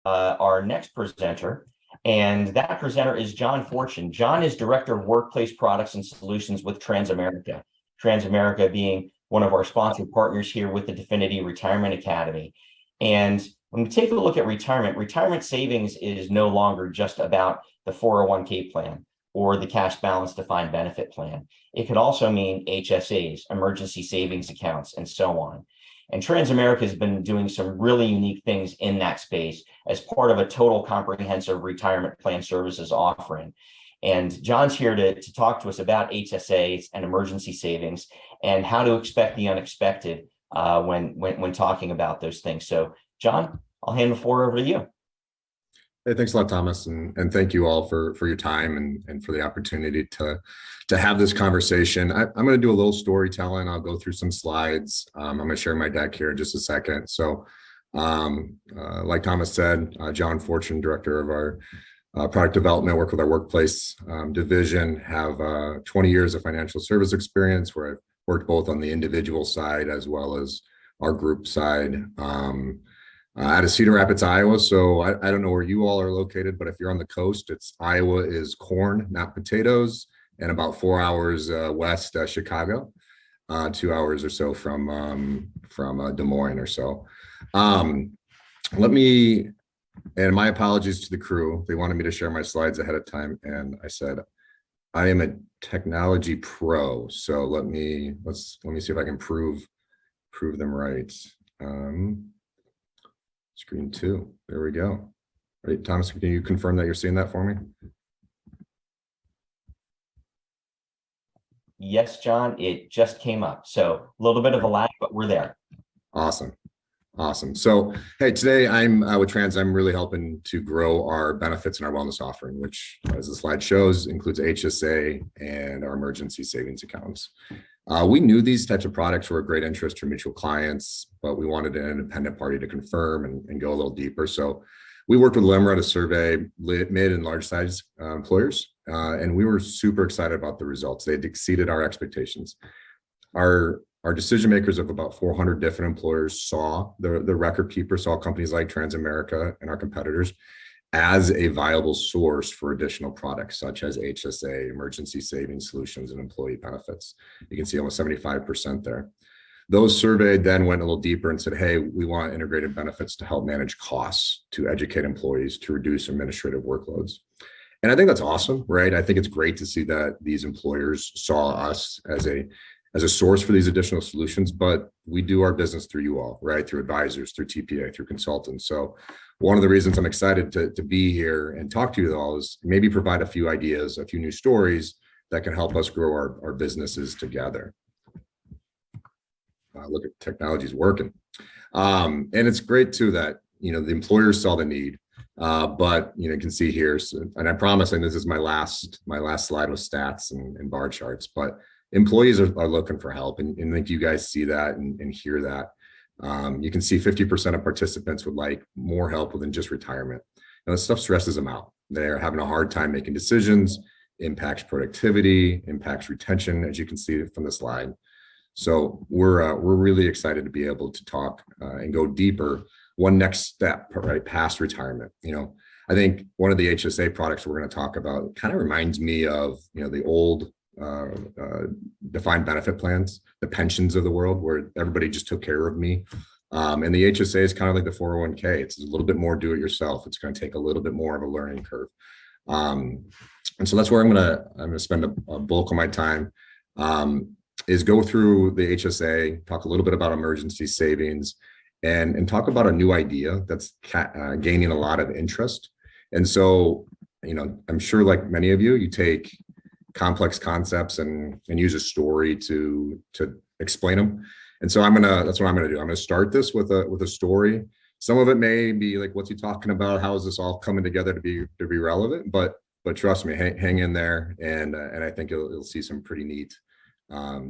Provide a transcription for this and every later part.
our next presenter. And that presenter is John Fortune. John is Director of Workplace Products and Solutions with Transamerica. Transamerica being one of our sponsored partners here with the Definiti Retirement Academy. And when we take a look at retirement savings is no longer just about the 401k plan or the cash balance defined benefit plan. It could also mean HSAs, emergency savings accounts, and so on. And Transamerica has been doing some really unique things in that space as part of a total comprehensive retirement plan services offering. And John's here to talk to us about HSAs and emergency savings and how to expect the unexpected when talking about those things. So, John, I'll hand the floor over to you. Hey, thanks a lot, Thomas, and thank you all for your time and for the opportunity to have this conversation. I'm going to do a little storytelling. I'll go through some slides. I'm going to share my deck here in just a second. So, like Thomas said, John Fortune, Director of our product development, work with our workplace division, have 20 years of financial service experience where I've worked both on the individual side as well as our group side. Out of Cedar Rapids, Iowa. So I don't know where you all are located, but if you're on the coast, Iowa is corn, not potatoes, and about 4 hours west Chicago, 2 hours or so from Des Moines or so. Let me, and my apologies to the crew. They wanted me to share my slides ahead of time, and I said I am a technology pro. So let me see if I can prove them right. Screen 2, there we go. Right, Thomas, can you confirm that you're seeing that for me? Yes, John, it just came up. So a little bit of a lag, but we're there. Awesome. So, hey, today I'm with Trans. I'm really helping to grow our benefits and our wellness offering, which, as the slide shows, includes HSA and our emergency savings accounts. We knew these types of products were of great interest to mutual clients, but we wanted an independent party to confirm and go a little deeper. So we worked with Limra to survey mid and large size employers, and we were super excited about the results. They exceeded our expectations. Our decision makers of about 400 different employers saw the record keeper, saw companies like Transamerica and our competitors as a viable source for additional products such as HSA, emergency savings solutions, and employee benefits. You can see almost 75% there. Those surveyed then went a little deeper and said, hey, we want integrated benefits to help manage costs, to educate employees, to reduce administrative workloads. And I think that's awesome, right? I think it's great to see that these employers saw us as a source for these additional solutions, but we do our business through you all, right? Through advisors, through TPA, through consultants. So one of the reasons I'm excited to be here and talk to you all is maybe provide a few ideas, a few new stories that can help us grow our businesses together. Look at technology's working. And it's great too that, the employers saw the need, but you can see here, and I promise, and this is my last slide with stats and bar charts, but employees are looking for help, and I think you guys see that and hear that. You can see 50% of participants would like more help within just retirement. Now, this stuff stresses them out. They're having a hard time making decisions, impacts productivity, impacts retention, as you can see from the slide. So we're really excited to be able to talk and go deeper. One next step, right, past retirement. I think one of the HSA products we're going to talk about kind of reminds me of the old defined benefit plans, the pensions of the world, where everybody just took care of me. And the HSA is kind of like the 401k. It's a little bit more do it yourself. It's going to take a little bit more of a learning curve. And so that's where I'm going to spend a bulk of my time, is go through the HSA, talk a little bit about emergency savings, and talk about a new idea that's gaining a lot of interest. And so, I'm sure like many of you take complex concepts and use a story to explain them. And so that's what I'm gonna do. I'm gonna start this with a story. Some of it may be like, what's he talking about? How is this all coming together to be relevant? But trust me, hang in there, and I think you'll see some pretty neat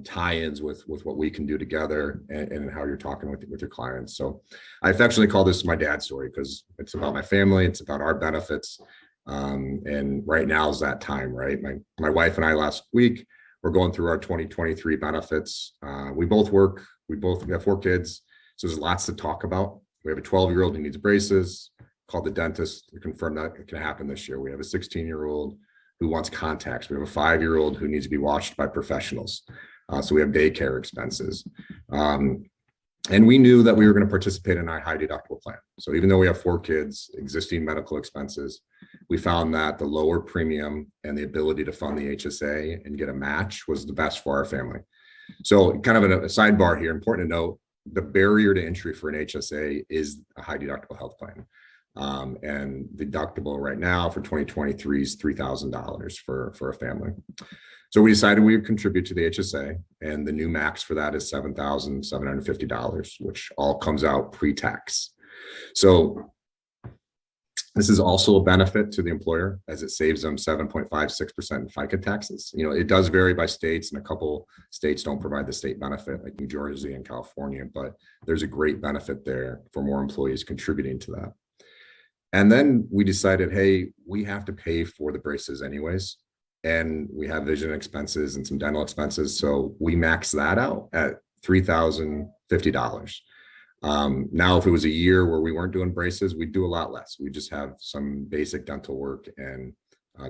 tie-ins with what we can do together and how you're talking with your clients. So I affectionately call this my dad's story because it's about my family, it's about our benefits. And right now is that time, right? My wife and I last week, we're going through our 2023 benefits. We both work, we have 4 kids. So there's lots to talk about. We have a 12-year-old who needs braces. called the dentist to confirm that it can happen this year. We have a 16-year-old who wants contacts. We have a 5-year-old who needs to be watched by professionals. So we have daycare expenses. And we knew that we were going to participate in our high deductible plan. So even though we have 4 kids, existing medical expenses, we found that the lower premium and the ability to fund the HSA and get a match was the best for our family. So kind of a sidebar here, important to note, the barrier to entry for an HSA is a high deductible health plan. And deductible right now for 2023 is $3,000 for a family. So we decided we would contribute to the HSA, and the new max for that is $7,750, which all comes out pre-tax. So this is also a benefit to the employer as it saves them 7.56% in FICA taxes. You know, it does vary by states, and a couple states don't provide the state benefit, like New Jersey and California, but there's a great benefit there for more employees contributing to that. And then we decided, hey, we have to pay for the braces anyways. And we have vision expenses and some dental expenses. So we maxed that out at $3,050. Now, if it was a year where we weren't doing braces, we'd do a lot less. We just have some basic dental work and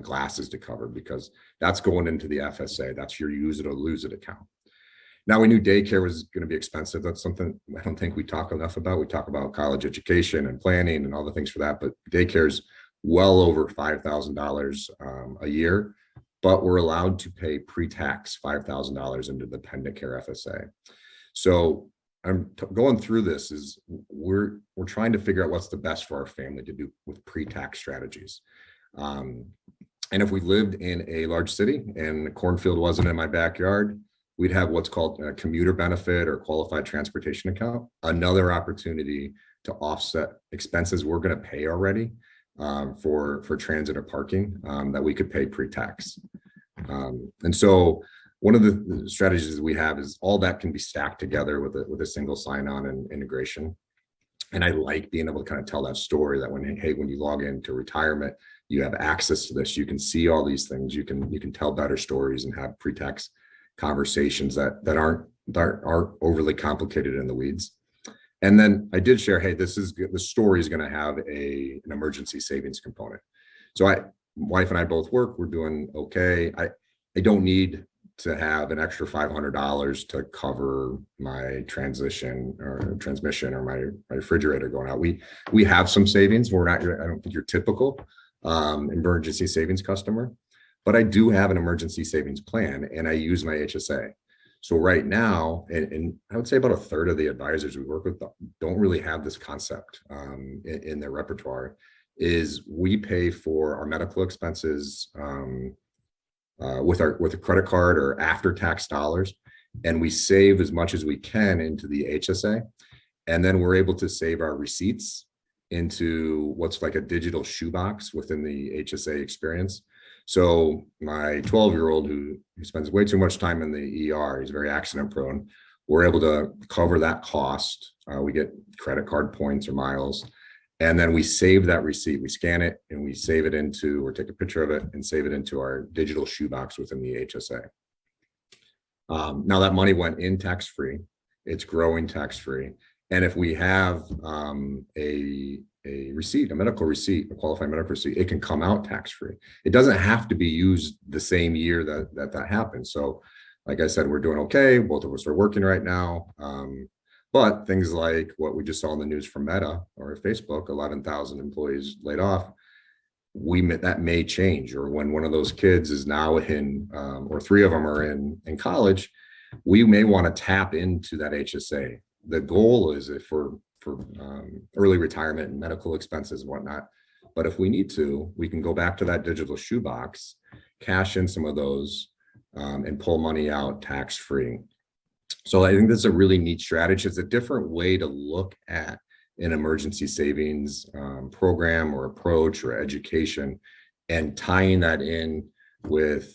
glasses to cover, because that's going into the FSA. That's your use it or lose it account. Now, we knew daycare was going to be expensive. That's something I don't think we talk enough about. We talk about college education and planning and all the things for that, but daycare is well over $5,000 a year. But we're allowed to pay pre-tax $5,000 into the dependent care FSA. So I'm going through this is we're trying to figure out what's the best for our family to do with pre-tax strategies. And if we lived in a large city and the cornfield wasn't in my backyard, we'd have what's called a commuter benefit or qualified transportation account, another opportunity to offset expenses we're going to pay already for transit or parking that we could pay pre-tax. And so one of the strategies we have is all that can be stacked together with a single sign-on and integration. And I like being able to kind of tell that story that when you log into retirement, you have access to this, you can see all these things, you can tell better stories and have pre-tax conversations that aren't overly complicated in the weeds. And then I did share, hey, the story is going to have an emergency savings component. So wife and I both work, we're doing okay. I don't need to have an extra $500 to cover my transmission or my refrigerator going out. We have some savings. I don't think you're typical emergency savings customer, but I do have an emergency savings plan and I use my HSA. So right now, and I would say about a third of the advisors we work with don't really have this concept in their repertoire, is we pay for our medical expenses with a credit card or after tax dollars, and we save as much as we can into the HSA. And then we're able to save our receipts into what's like a digital shoebox within the HSA experience. So my 12-year-old who spends way too much time in the ER, he's very accident prone, we're able to cover that cost. We get credit card points or miles, and then we save that receipt. We scan it and we save it into, or take a picture of it and save it into our digital shoebox within the HSA. Now that money went in tax-free, it's growing tax-free. And if we have a receipt, a medical receipt, a qualified medical receipt, it can come out tax-free. It doesn't have to be used the same year that happens. So like I said, we're doing okay. Both of us are working right now. But things like what we just saw in the news from Meta or Facebook, 11,000 employees laid off, that may change. Or when one of those kids is now in, or 3 of them are in college, we may want to tap into that HSA. The goal is for early retirement and medical expenses and whatnot. But if we need to, we can go back to that digital shoebox, cash in some of those, and pull money out tax-free. So I think that's a really neat strategy. It's a different way to look at an emergency savings program or approach or education, and tying that in with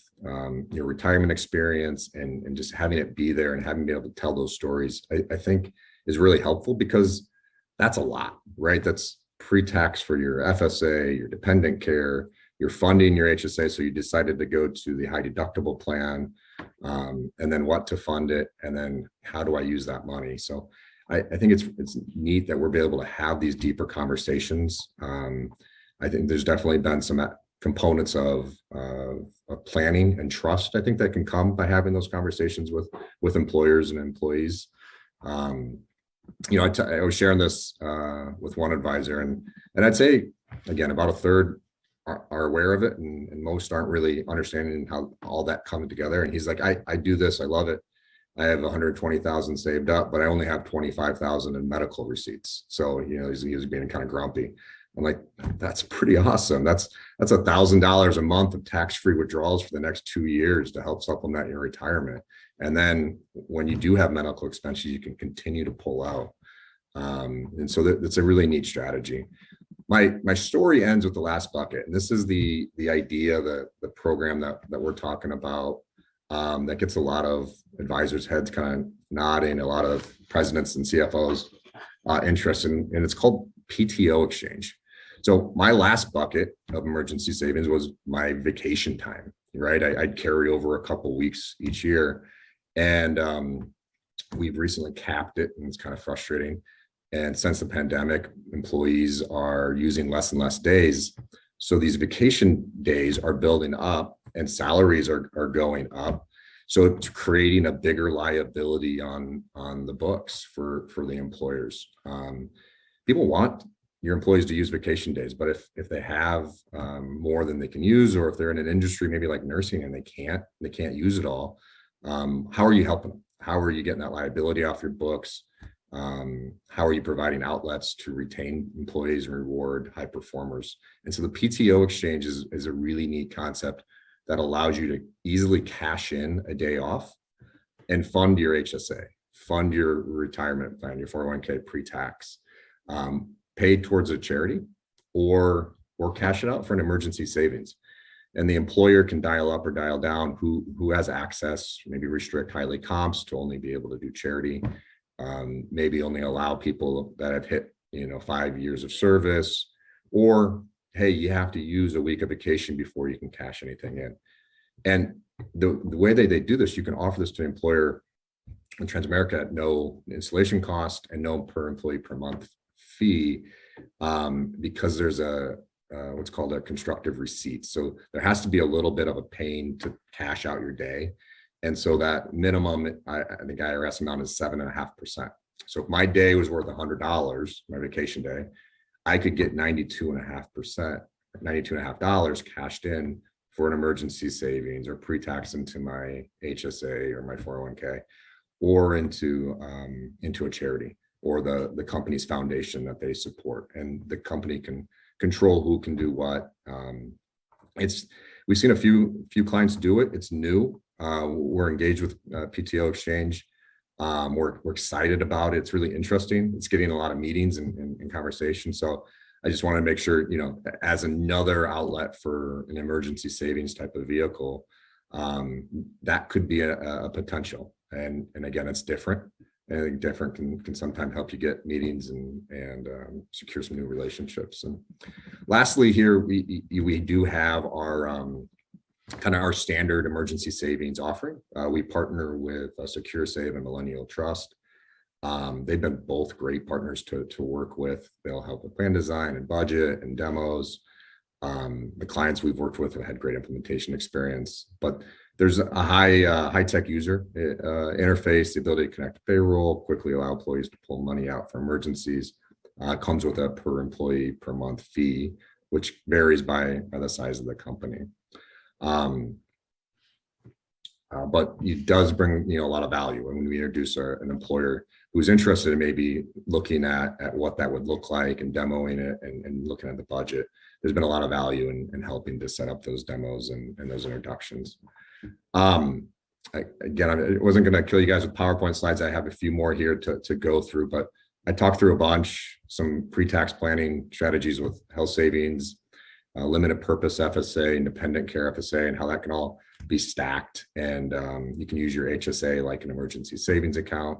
your retirement experience and just having it be there and having been able to tell those stories, I think is really helpful, because that's a lot, right? That's pre-tax for your FSA, your dependent care, you're funding your HSA. So you decided to go to the high deductible plan, and then what to fund it, and then how do I use that money? So I think it's neat that we're able to have these deeper conversations. I think there's definitely been some components of planning and trust, I think, that can come by having those conversations with employers and employees. I was sharing this with one advisor, and I'd say, again, about a third are aware of it, and most aren't really understanding how all that comes together. And he's like, I do this, I love it. I have 120,000 saved up, but I only have 25,000 in medical receipts. So, he was being kind of grumpy. I'm like, that's pretty awesome. That's $1,000 a month of tax-free withdrawals for the next 2 years to help supplement your retirement. And then when you do have medical expenses, you can continue to pull out. And so that's a really neat strategy. My story ends with the last bucket, and this is the idea, the program that we're talking about, that gets a lot of advisors' heads kind of nodding, a lot of presidents and CFOs interested in, and it's called PTO exchange. So my last bucket of emergency savings was my vacation time, right? I'd carry over a couple weeks each year, and we've recently capped it, and it's kind of frustrating. And since the pandemic, employees are using less and less days. So these vacation days are building up and salaries are going up. So it's creating a bigger liability on the books for the employers. People want your employees to use vacation days, but if they have more than they can use, or if they're in an industry maybe like nursing and they can't use it all, how are you helping them? How are you getting that liability off your books? How are you providing outlets to retain employees and reward high performers? And so the PTO exchange is a really neat concept that allows you to easily cash in a day off and fund your HSA, fund your retirement plan, your 401k pre-tax, pay towards a charity, or cash it out for an emergency savings. And the employer can dial up or dial down who has access, maybe restrict highly comps to only be able to do charity. Maybe only allow people that have hit 5 years of service, or hey, you have to use a week of vacation before you can cash anything in. And the way they do this, you can offer this to an employer in Transamerica at no installation cost and no per employee per month fee, because there's what's called a constructive receipt. So there has to be a little bit of a pain to cash out your day. And so that minimum, I think IRS amount is 7.5%. So if my day was worth $100, my vacation day, I could get 92.5%, $92.5 cashed in for an emergency savings, or pre-tax into my HSA or my 401k, or into a charity or the company's foundation that they support. And the company can control who can do what. We've seen a few clients do it. It's new. We're engaged with PTO exchange. We're excited about it. It's really interesting. It's getting a lot of meetings and conversations. So I just want to make sure, as another outlet for an emergency savings type of vehicle, that could be a potential. And again, it's different. I think different can sometimes help you get meetings and secure some new relationships. And lastly, here we do have our kind of our standard emergency savings offering. We partner with SecureSave and Millennial Trust. They've been both great partners to work with. They'll help with plan design and budget and demos. The clients we've worked with have had great implementation experience, but there's a high-tech user interface, the ability to connect to payroll, quickly allow employees to pull money out for emergencies. Comes with a per employee per month fee, which varies by the size of the company. But it does bring a lot of value. And when we introduce an employer who's interested in maybe looking at what that would look like and demoing it and looking at the budget, there's been a lot of value in helping to set up those demos and those introductions. Again, I wasn't going to kill you guys with PowerPoint slides. I have a few more here to go through, but I talked through a bunch, some pre-tax planning strategies with health savings, limited purpose FSA, independent care FSA, and how that can all be stacked. And you can use your HSA like an emergency savings account.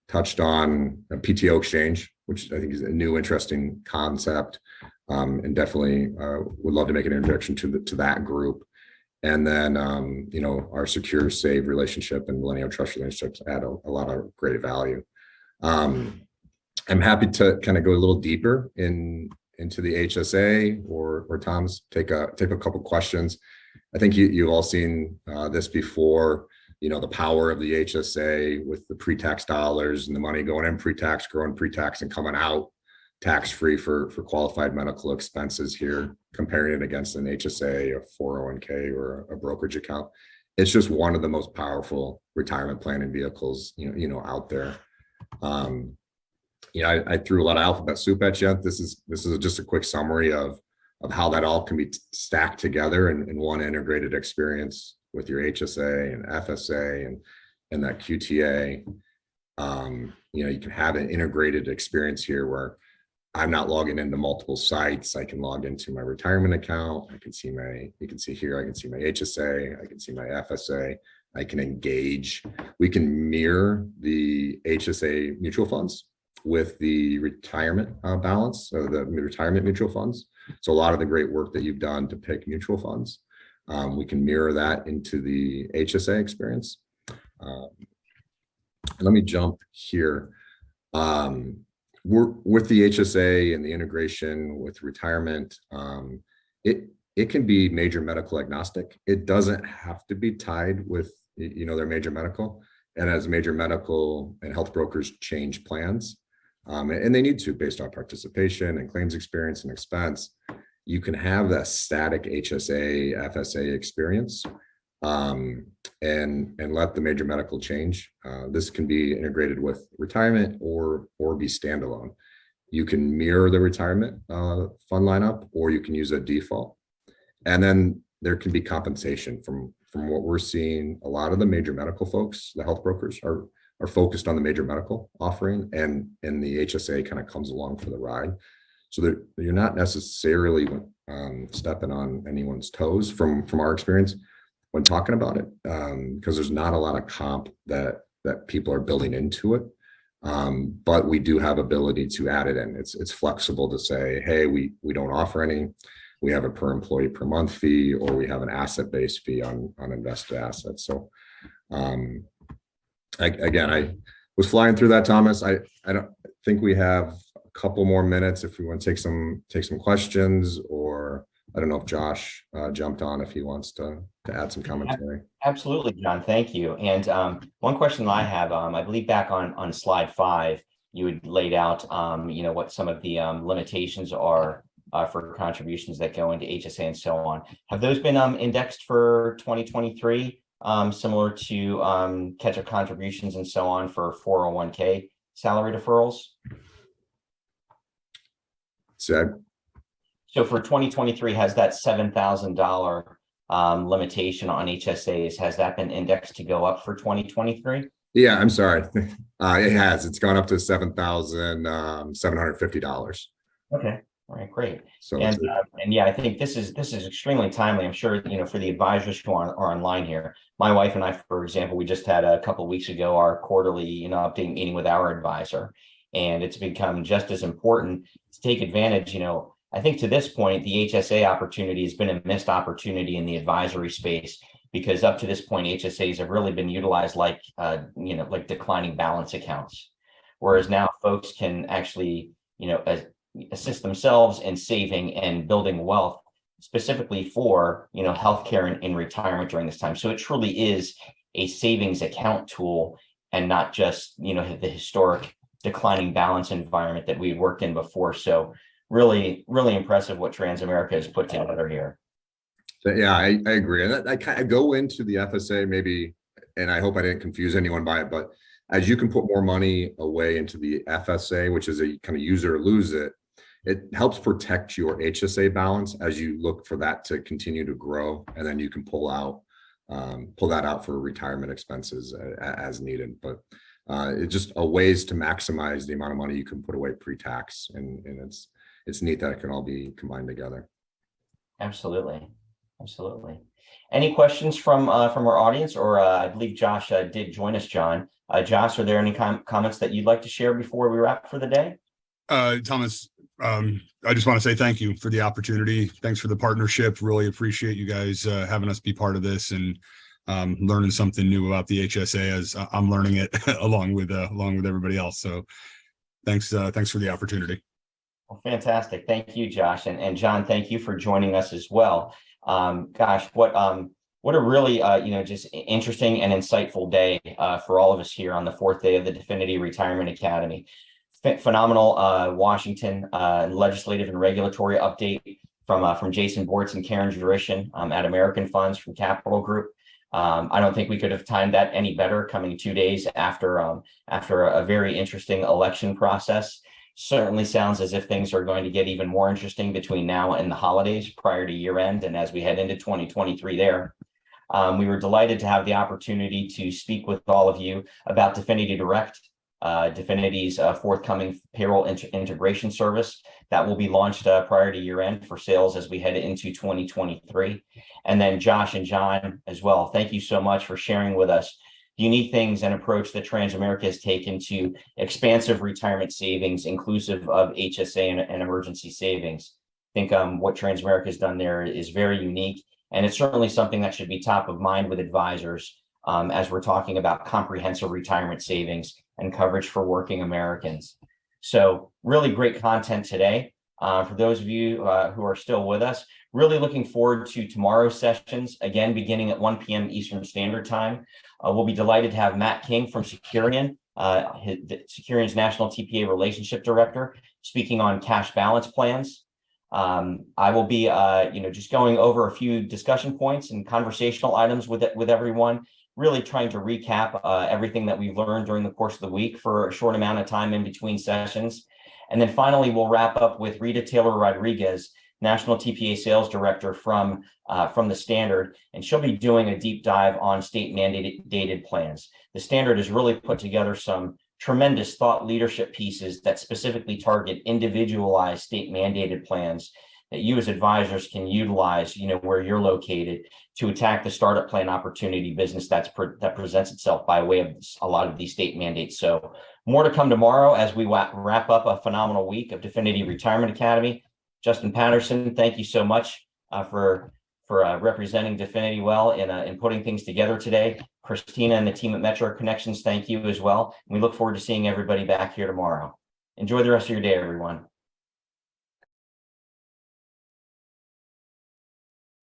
Touched on a PTO exchange, which I think is a new interesting concept, and definitely would love to make an introduction to that group. And then our SecureSave relationship and Millennial Trust relationships add a lot of great value. I'm happy to kind of go a little deeper into the HSA, or Tom's take a couple questions. I think you've all seen this before. The power of the HSA with the pre-tax dollars and the money going in pre-tax, growing pre-tax, and coming out tax-free for qualified medical expenses here, comparing it against an HSA, a 401k, or a brokerage account. It's just one of the most powerful retirement planning vehicles, out there. I threw a lot of alphabet soup at you. This is just a quick summary of how that all can be stacked together in one integrated experience with your HSA and FSA and that QTA. You can have an integrated experience here where I'm not logging into multiple sites. I can log into my retirement account. You can see here, I can see my HSA, I can see my FSA, I can engage. We can mirror the HSA mutual funds with the retirement balance, or the retirement mutual funds. So a lot of the great work that you've done to pick mutual funds, we can mirror that into the HSA experience. Let me jump here. We're with the HSA and the integration with retirement. It can be major medical agnostic. It doesn't have to be tied with their major medical. And as major medical and health brokers change plans, and they need to based on participation and claims experience and expense, you can have that static HSA, FSA experience, and let the major medical change. This can be integrated with retirement or be standalone. You can mirror the retirement fund lineup, or you can use a default. And then there can be compensation from what we're seeing. A lot of the major medical folks, the health brokers, are focused on the major medical offering, and the HSA kind of comes along for the ride. So that you're not necessarily stepping on anyone's toes from our experience when talking about it, because there's not a lot of comp that people are building into it. But we do have ability to add it in. It's flexible to say, hey, we don't offer any. We have a per employee per month fee, or we have an asset-based fee on invested assets. So I was flying through that, Thomas. I don't think we have a couple more minutes if we want to take some questions, or I don't know if Josh jumped on, if he wants to add some commentary. Absolutely, John. Thank you. And one question that I have, I believe back on slide 5, you had laid out, what some of the limitations are for contributions that go into HSA and so on. Have those been indexed for 2023, similar to catch-up contributions and so on for 401k salary deferrals? So for 2023, has that $7,000 limitation on HSAs, has that been indexed to go up for 2023? Yeah, I'm sorry. It has. It's gone up to $7,750. Okay. All right, great. So and yeah, I think this is extremely timely. I'm sure, for the advisors who are online here. My wife and I, for example, we just had a couple of weeks ago our quarterly, update meeting with our advisor, and it's become just as important to take advantage. I think to this point, the HSA opportunity has been a missed opportunity in the advisory space, because up to this point, HSAs have really been utilized like declining balance accounts, whereas now folks can actually, assist themselves in saving and building wealth specifically for, healthcare and retirement during this time. So it truly is a savings account tool, and not just, the historic declining balance environment that we worked in before. So really, really impressive what Transamerica has put together here. Yeah, I agree. And I kind of go into the FSA maybe, and I hope I didn't confuse anyone by it, but as you can put more money away into the FSA, which is a kind of use it or lose it, it helps protect your HSA balance as you look for that to continue to grow, and then you can pull that out for retirement expenses as needed. But it's just a ways to maximize the amount of money you can put away pre-tax, and it's neat that it can all be combined together. Absolutely. Any questions from our audience? Or I believe Josh did join us, John. Josh, are there any comments that you'd like to share before we wrap for the day? Thomas, I just want to say thank you for the opportunity. Thanks for the partnership. Really appreciate you guys having us be part of this, and learning something new about the HSA as I'm learning it along with everybody else. So Thanks for the opportunity. Well, fantastic. Thank you, Josh. And John, thank you for joining us as well. Gosh, what a really, just interesting and insightful day for all of us here on the fourth day of the Definiti Retirement Academy. Phenomenal Washington legislative and regulatory update from Jason Bortz and Karen Jurishin at American Funds from Capital Group. I don't think we could have timed that any better, coming 2 days after a very interesting election process. Certainly sounds as if things are going to get even more interesting between now and the holidays prior to year end, and as we head into 2023 there. We were delighted to have the opportunity to speak with all of you about Definiti Direct, Definiti's forthcoming payroll integration service that will be launched prior to year end for sales as we head into 2023. And then Josh and John as well, thank you so much for sharing with us the unique things and approach that Transamerica has taken to expansive retirement savings, inclusive of HSA and emergency savings. I think what Transamerica has done there is very unique, and it's certainly something that should be top of mind with advisors as we're talking about comprehensive retirement savings and coverage for working Americans. So really great content today. For those of you who are still with us, really looking forward to tomorrow's sessions, again, beginning at 1 p.m. Eastern Standard Time. We'll be delighted to have Matt King from Securian, Securian's National TPA Relationship Director, speaking on cash balance plans. I will be, just going over a few discussion points and conversational items with everyone, really trying to recap everything that we've learned during the course of the week for a short amount of time in between sessions. And then finally, we'll wrap up with Rita Taylor Rodriguez, National TPA Sales Director from the Standard, and she'll be doing a deep dive on state mandated plans. The Standard has really put together some tremendous thought leadership pieces that specifically target individualized state mandated plans that you as advisors can utilize, where you're located, to attack the startup plan opportunity business that presents itself by way of a lot of these state mandates. So more to come tomorrow as we wrap up a phenomenal week of Definiti Retirement Academy. Justin Patterson, thank you so much for representing Definiti well in putting things together today. Christina and the team at Metro Connections, thank you as well. We look forward to seeing everybody back here tomorrow. Enjoy the rest of your day, everyone.